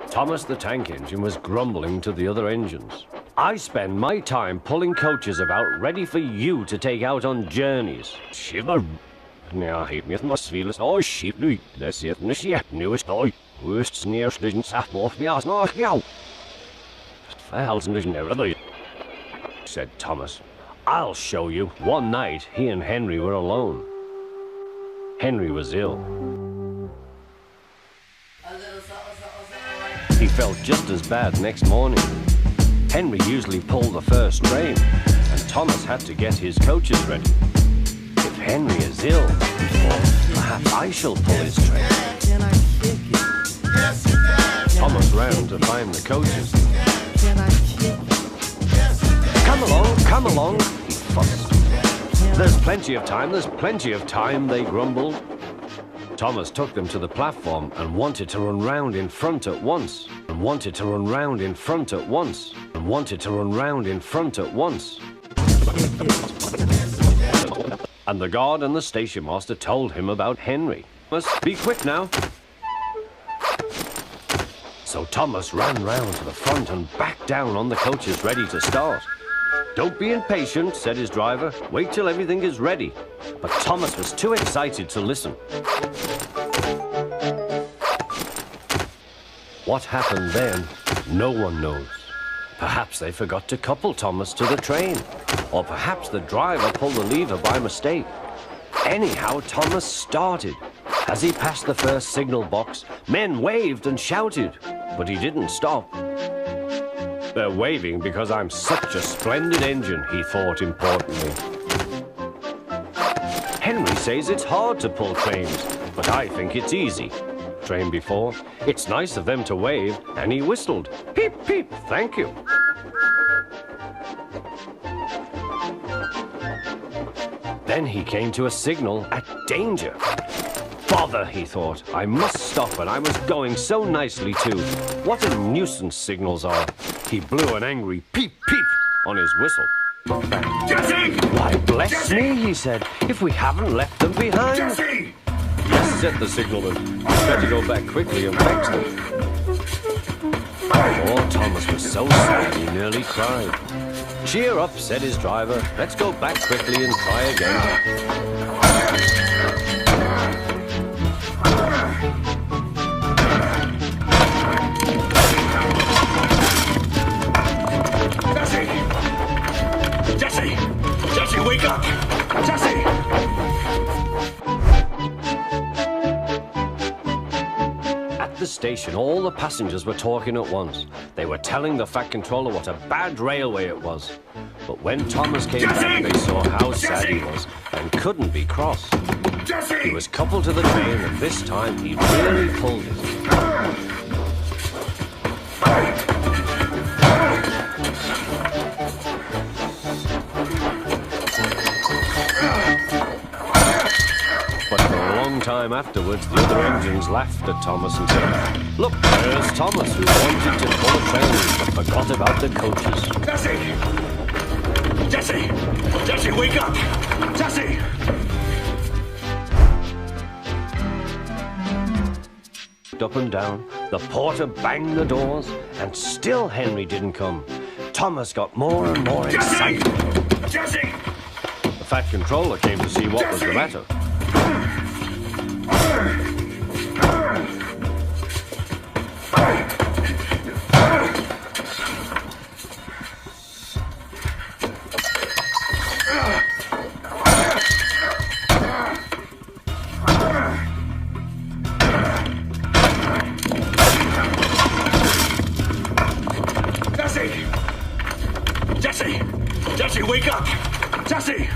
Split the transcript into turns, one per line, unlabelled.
Thomas the Tank Engine was grumbling to the other engines. I spend my time pulling coaches about ready for you to take out on journeys. Shiver. Now, heet me my sviles. Oh, sheep, nu. Let's see it. Nu is toy. Worst sneers didn't sap off me ass. No, yow. Fouls and never, said Thomas. I'll show you. One night, he and Henry were alone. Henry was ill. He felt just as bad next morning. Henry usually pulled the first train, and Thomas had to get his coaches ready. If Henry is ill, he thought, perhaps I shall pull his train. Thomas ran to find the coaches. Come along, he fussed. There's plenty of time, they grumbled. Thomas took them to the platform and wanted to run round in front at once. And the guard and the station master told him about Henry. Must be quick now. So Thomas ran round to the front and back down on the coaches ready to start. Don't be impatient, said his driver. Wait till everything is ready. But Thomas was too excited to listen. What happened then, no one knows. Perhaps they forgot to couple Thomas to the train. Or perhaps the driver pulled the lever by mistake. Anyhow, Thomas started. As he passed the first signal box, men waved and shouted. But he didn't stop. They're waving because I'm such a splendid engine, he thought importantly. Henry says it's hard to pull trains, but I think it's easy. Train before, it's nice of them to wave, and he whistled. Peep, peep, thank you. Then he came to a signal at danger. Bother, he thought. I must stop, and I was going so nicely too. What a nuisance signals are. He blew an angry peep, peep on his whistle.
Jesse!
Why, bless me, he said, if we haven't left them behind.
Jesse!
Yes, said the signalman. Better go back quickly and fix them. Poor Thomas was so sad he nearly cried. Cheer up, said his driver. Let's go back quickly and try again.
Jesse, wake up! Jesse!
At the station, all the passengers were talking at once. They were telling the Fat Controller what a bad railway it was. But when Thomas came back, they saw how sad he was and couldn't be cross. He was coupled to the train, and this time he really pulled it. Time afterwards, the other engines laughed at Thomas and said, look, there's Thomas, who wanted to pull a train but forgot about the coaches.
Jesse! Jesse! Jesse, wake up! Jesse!
Up and down, the porter banged the doors, and still Henry didn't come. Thomas got more and more excited.
Jesse!
The Fat Controller came to see what was the matter.
Jesse! Jesse, wake up! Jesse!